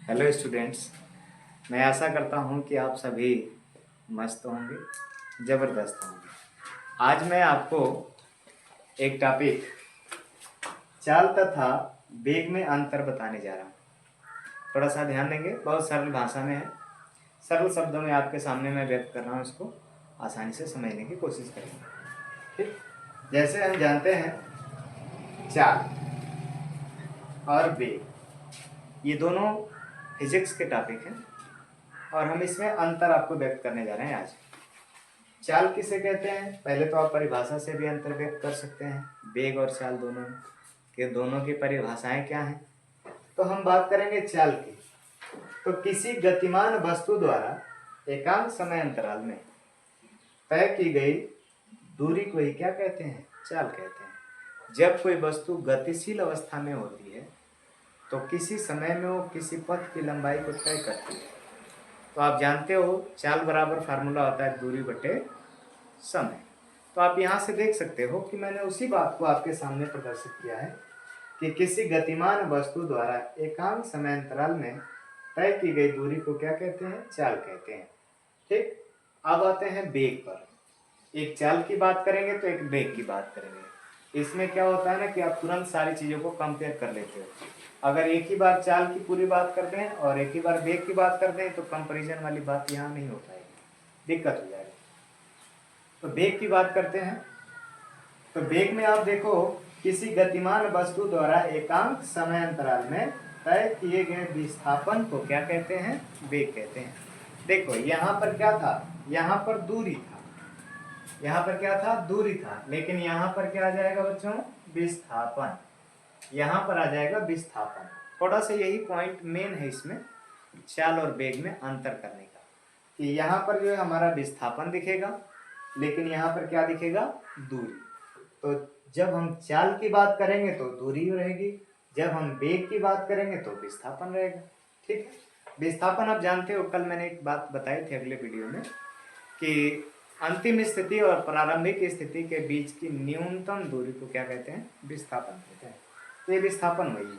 Hello students. मैं आशा करता हूँ कि आप सभी मस्त होंगे, ज़बरदस्त होंगे। आज मैं आपको एक टॉपिक चाल तथा वेग में अंतर बताने जा रहा हूँ। थोड़ा सा ध्यान देंगे, बहुत सरल भाषा में है, सरल शब्दों में आपके सामने मैं व्यक्त कर रहा हूँ। इसको आसानी से समझने की कोशिश करेंगे। ठीक, जैसे हम जानते हैं चाल और वेग ये दोनों फिजिक्स के टॉपिक हैं और हम इसमें अंतर आपको व्यक्त करने जा रहे हैं आज। चाल किसे कहते हैं, पहले तो आप परिभाषा से भी अंतर व्यक्त कर सकते हैं। वेग और चाल दोनों की परिभाषाएं क्या हैं। तो हम बात करेंगे चाल की। तो किसी गतिमान वस्तु द्वारा एकांक समय अंतराल में तय की गई दूरी को ही क्या कहते हैं, चाल कहते हैं। जब कोई वस्तु गतिशील अवस्था में होती है तो किसी समय में वो किसी पथ की लंबाई को तय करती है। तो आप जानते हो चाल बराबर फार्मूला होता है दूरी बटे समय। तो आप यहाँ से देख सकते हो कि मैंने उसी बात को आपके सामने प्रदर्शित किया है कि किसी गतिमान वस्तु द्वारा एकांक समय अंतराल में तय की गई दूरी को क्या कहते हैं, चाल कहते हैं। ठीक, अब आते हैं वेग पर। एक चाल की बात करेंगे तो एक वेग की बात करेंगे। इसमें क्या होता है ना कि आप तुरंत सारी चीज़ों को कंपेयर कर लेते हो। अगर एक ही बार चाल की पूरी बात कर दें और एक ही बार वेग की बात कर दें तो कंपैरिजन वाली बात यहाँ नहीं हो पाएगी, दिक्कत हो जाएगी। तो वेग की बात करते हैं। तो वेग में आप देखो किसी गतिमान वस्तु द्वारा एकांक समय अंतराल में तय किए गए विस्थापन को क्या कहते हैं, वेग कहते हैं। देखो यहाँ पर क्या था, यहाँ पर दूरी था, यहाँ पर क्या था, दूरी था, लेकिन यहाँ पर क्या आ जाएगा बच्चों, विस्थापन। यहाँ पर आ जाएगा विस्थापन। थोड़ा सा यही पॉइंट मेन है इसमें चाल और वेग में अंतर करने का, कि यहाँ पर जो है हमारा विस्थापन दिखेगा लेकिन यहाँ पर क्या दिखेगा, दूरी। तो जब हम चाल की बात करेंगे तो दूरी रहेगी, जब हम वेग की बात करेंगे तो विस्थापन रहेगा। ठीक है, विस्थापन आप जानते हो, कल मैंने एक बात बताई थी अगले वीडियो में कि अंतिम स्थिति और प्रारंभिक स्थिति के बीच की न्यूनतम दूरी को क्या कहते हैं, विस्थापन कहते हैं। तो ये विस्थापन वही है।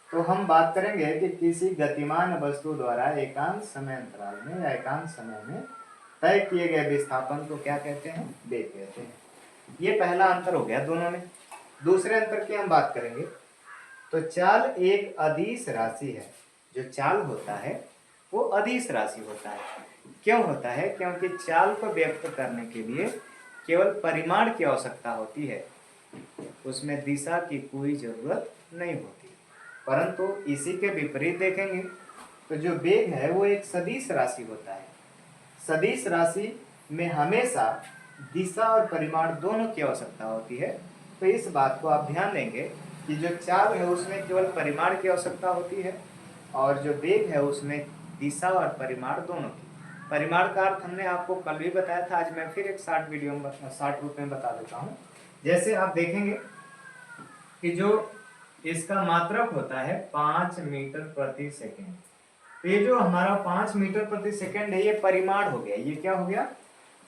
तो हम बात करेंगे कि किसी गतिमान वस्तु द्वारा एकांक समय अंतराल में या एकांक समय में तय किए गए विस्थापन को क्या कहते हैं, वेग कहते हैं। ये पहला अंतर हो गया दोनों में। दूसरे अंतर की हम बात करेंगे तो चाल एक अदिश राशि है। जो चाल होता है वो अदिश राशि होता है। क्यों होता है, क्योंकि चाल को व्यक्त करने के लिए केवल परिमाण की आवश्यकता होती है, उसमें दिशा की कोई जरूरत नहीं होती। परंतु इसी के विपरीत देखेंगे तो जो वेग है वो एक सदिश राशि होता है। सदिश राशि में हमेशा दिशा और परिमाण दोनों की आवश्यकता होती है। तो इस बात को आप ध्यान देंगे कि जो चाल है उसमें केवल परिमाण की आवश्यकता होती है और जो वेग है उसमें दिशा और परिमाण दोनों की। परिमाण का अर्थ हमने आपको कल भी बताया था, आज मैं फिर एक शॉर्ट वीडियो में शॉर्ट रूप में बता देता हूँ। जैसे आप देखेंगे कि जो इसका मात्रक होता है 5 मीटर प्रति सेकेंड। तो ये जो हमारा 5 मीटर प्रति सेकेंड है ये परिमाण हो गया। ये क्या हो गया,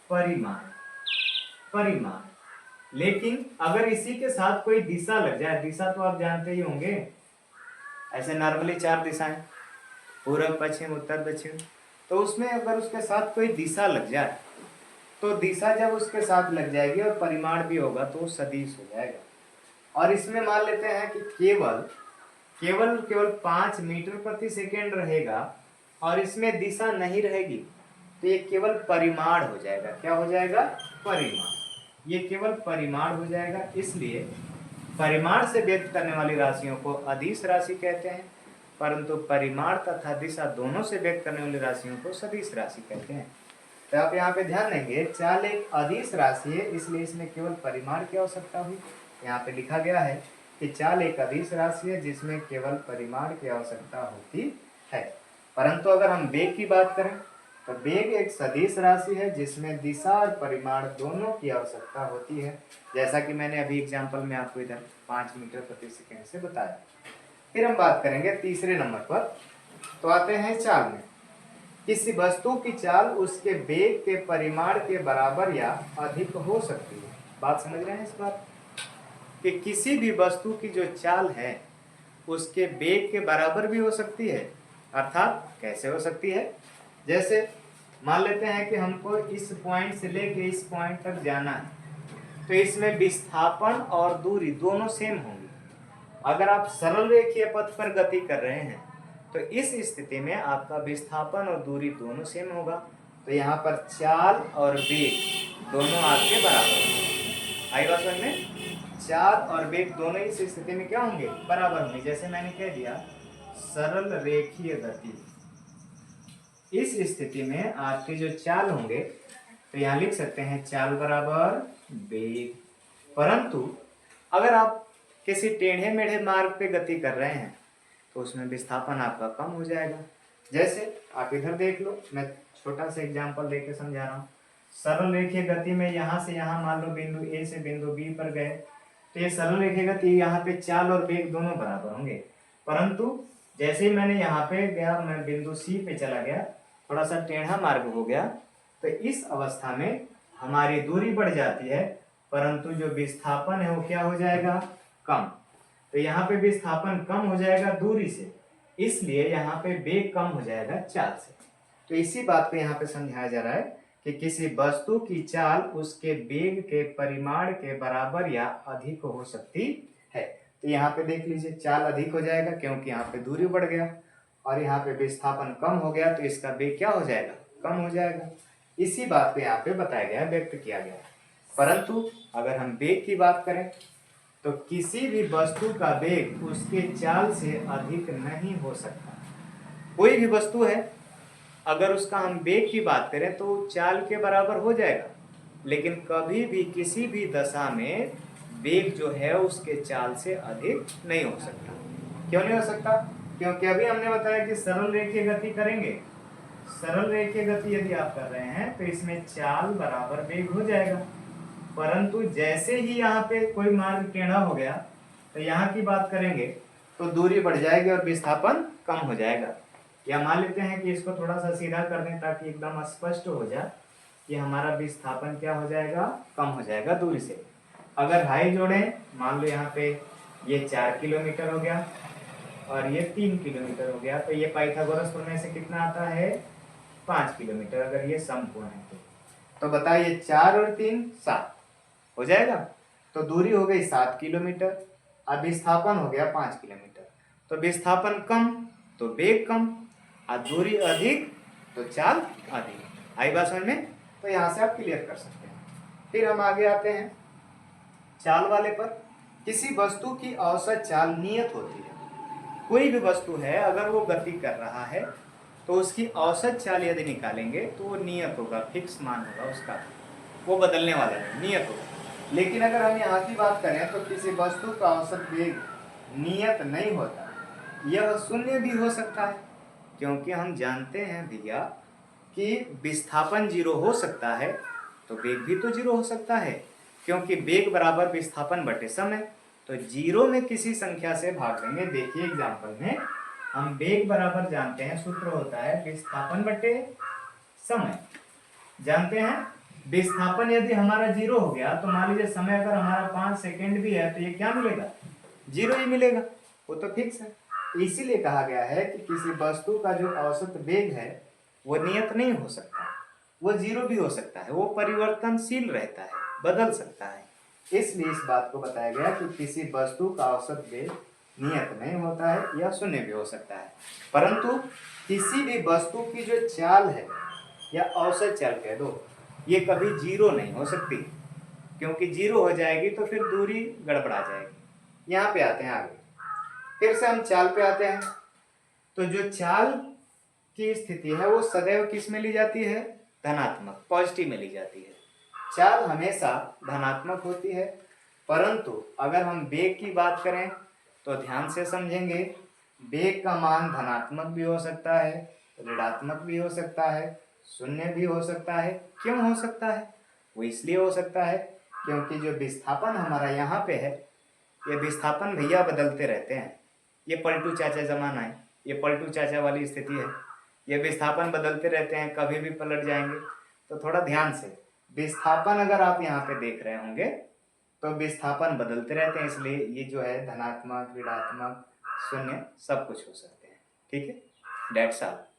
परिमाण, परिमाण। लेकिन अगर इसी के साथ कोई दिशा लग जाए, दिशा तो आप जानते ही होंगे, ऐसे नॉर्मली 4 दिशाएं, पूर्व पश्चिम उत्तर दक्षिण। तो उसमें अगर उसके साथ कोई दिशा लग जाए तो दिशा जब उसके साथ लग जाएगी और परिमाण भी होगा तो सदिश हो जाएगा। और इसमें मान लेते हैं कि केवल केवल केवल 5 मीटर प्रति सेकेंड रहेगा और इसमें दिशा नहीं रहेगी, तो ये केवल परिमाण हो जाएगा। क्या हो जाएगा, परिमाण। ये केवल परिमाण हो जाएगा। इसलिए परिमाण से व्यक्त करने वाली राशियों को अदिश राशि कहते हैं, परंतु परिमाण तथा दिशा दोनों से व्यक्त करने वाली राशियों को सदिश राशि कहते हैं। तो आप यहाँ पे ध्यान देंगे चाल एक अदिश राशि है, इसलिए इसमें केवल परिमाण की आवश्यकता हुई। यहाँ पे लिखा गया है कि चाल एक अदिश राशि है जिसमें केवल परिमाण की आवश्यकता होती है। परंतु अगर हम वेग की बात करें तो वेग एक सदिश राशि है जिसमें दिशा और परिमाण दोनों की आवश्यकता होती है, जैसा कि मैंने अभी एग्जाम्पल में आपको इधर 5 मीटर प्रति सेकेंड से बताया। फिर हम बात करेंगे तीसरे नंबर पर। तो आते हैं चाल में। किसी वस्तु की चाल उसके वेग के परिमाण के बराबर या अधिक हो सकती है। बात समझ रहे हैं इस बात कि किसी भी वस्तु की जो चाल है उसके वेग के बराबर भी हो सकती है अर्थात कैसे हो सकती है, जैसे मान लेते हैं कि हमको इस पॉइंट से लेके इस पॉइंट तक जाना है, तो इसमें विस्थापन और दूरी दोनों सेम होंगी। अगर आप सरल रेखीय पथ पर गति कर रहे हैं तो इस स्थिति में आपका विस्थापन और दूरी दोनों सेम होगा। तो यहाँ पर चाल और वेग दोनों आपके बराबर होंगे। आई बात समझ में? चाल और वेग दोनों इस स्थिति में क्या होंगे? बराबर होंगे। जैसे मैंने कह दिया सरल रेखीय गति, इस स्थिति में आपके जो चाल होंगे तो यहाँ लिख सकते हैं चाल बराबर वेग। परंतु अगर आप किसी टेढ़े मेढ़े मार्ग पे गति कर रहे हैं तो उसमें विस्थापन आपका कम हो जाएगा। जैसे आप इधर देख लो, मैं छोटा सा एग्जांपल देके समझा रहा हूँ। सरल रेखीय गति में यहाँ से यहाँ मान लो बिंदु ए से बिंदु बी पर गए, तो ये सरल रेखीय गति यहाँ पे चाल और वेग दोनों बराबर होंगे। परंतु जैसे ही मैंने यहाँ पे गया, मैं बिंदु सी पे चला गया, थोड़ा सा टेढ़ा मार्ग हो गया, तो इस अवस्था में हमारी दूरी बढ़ जाती है, परंतु जो विस्थापन है वो क्या हो जाएगा? कम। तो यहाँ पे विस्थापन कम हो जाएगा दूरी से, इसलिए यहाँ पे वेग कम हो जाएगा चाल से। तो इसी बात को यहाँ पे समझाया जा रहा है कि किसी वस्तु की चाल उसके वेग के परिमाण के बराबर या अधिक हो सकती है। तो यहाँ पे देख लीजिए चाल अधिक हो जाएगा क्योंकि यहाँ पे दूरी बढ़ गया, और यहाँ पे विस्थापन कम हो गया तो इसका वेग क्या हो जाएगा? कम हो जाएगा। इसी बात को यहाँ पे बताया गया, व्यक्त किया गया। परंतु अगर हम वेग की बात करें तो किसी भी वस्तु का वेग उसके चाल से अधिक नहीं हो सकता। कोई भी वस्तु है, अगर उसका हम वेग की बात करें तो चाल के बराबर हो जाएगा, लेकिन कभी भी किसी भी दशा में वेग जो है उसके चाल से अधिक नहीं हो सकता। क्यों नहीं हो सकता? क्योंकि अभी हमने बताया कि सरल रेखीय गति करेंगे, सरल रेखीय गति यदि आप कर रहे हैं तो इसमें चाल बराबर वेग हो जाएगा। परंतु जैसे ही यहाँ पे कोई मार्ग टेढ़ा हो गया तो यहाँ की बात करेंगे तो दूरी बढ़ जाएगी और विस्थापन कम हो जाएगा। या मान लेते हैं कि इसको थोड़ा सा सीधा कर दें ताकि एकदम स्पष्ट हो जाए कि हमारा विस्थापन क्या हो जाएगा? कम हो जाएगा दूरी से। अगर हाई जोड़ें, मान लो यहाँ पे ये 4 किलोमीटर हो गया और ये 3 किलोमीटर हो गया, तो ये पाइथागोरस प्रमेय से कितना आता है? 5 किलोमीटर। अगर ये समकोण है तो बताइए 4 और 3 7 हो जाएगा। तो दूरी हो गई 7 किलोमीटर, अब विस्थापन हो गया 5 किलोमीटर। तो विस्थापन कम तो वेग कम, और दूरी अधिक तो चाल अधिक। आई बात समझ में? तो यहाँ से आप क्लियर कर सकते हैं। फिर हम आगे आते हैं चाल वाले पर। किसी वस्तु की औसत चाल नियत होती है। कोई भी वस्तु है अगर वो गति कर रहा है तो उसकी औसत चाल यदि निकालेंगे तो वो नियत होगा, फिक्स मान होगा उसका, वो बदलने वाला नहीं, नियत होगा। लेकिन अगर हम यहाँ की बात करें तो किसी वस्तु का औसत वेग नियत नहीं होता, यह शून्य भी हो सकता है। क्योंकि हम जानते हैं भैया कि विस्थापन 0 हो सकता है तो वेग भी तो 0 हो सकता है, क्योंकि वेग बराबर विस्थापन बटे समय। तो 0 में किसी संख्या से भाग देंगे। देखिए एग्जाम्पल में हम वेग बराबर जानते हैं, सूत्र होता है विस्थापन बटे समय। जानते हैं विस्थापन यदि हमारा 0 हो गया तो मान लीजिए समय अगर हमारा 5 सेकेंड भी है तो ये क्या मिलेगा? 0 ही मिलेगा, वो तो फिक्स है। इसीलिए कहा गया है कि किसी वस्तु का जो औसत वेग है वो नियत नहीं हो सकता, वो 0 भी हो सकता है, वो परिवर्तनशील रहता है, बदल सकता है। इसलिए इस बात को बताया गया कि किसी वस्तु का औसत वेग नियत नहीं होता है या शून्य भी हो सकता है। परंतु किसी भी वस्तु की जो चाल है या औसत चाल कह दो, ये कभी 0 नहीं हो सकती, क्योंकि 0 हो जाएगी तो फिर दूरी गड़बड़ा जाएगी। यहाँ पे आते हैं आगे, फिर से हम चाल पे आते हैं। तो जो चाल की स्थिति है वो सदैव किस में ली जाती है? धनात्मक, पॉजिटिव में ली जाती है। चाल हमेशा धनात्मक होती है। परंतु अगर हम वेग की बात करें तो ध्यान से समझेंगे, वेग का मान धनात्मक भी हो सकता है, ऋणात्मक भी हो सकता है, शून्य भी हो सकता है। क्यों हो सकता है? वो इसलिए हो सकता है क्योंकि जो विस्थापन हमारा यहाँ पे है, ये विस्थापन भैया बदलते रहते हैं। ये पलटू चाचा जमाना है, ये पलटू चाचा वाली स्थिति है। ये विस्थापन बदलते रहते हैं, कभी भी पलट जाएंगे। तो थोड़ा ध्यान से, विस्थापन अगर आप यहाँ पे देख रहे होंगे तो विस्थापन बदलते रहते हैं, इसलिए ये जो है धनात्मक, ऋणात्मक, शून्य सब कुछ हो सकते हैं। ठीक है, डेट्स ऑल।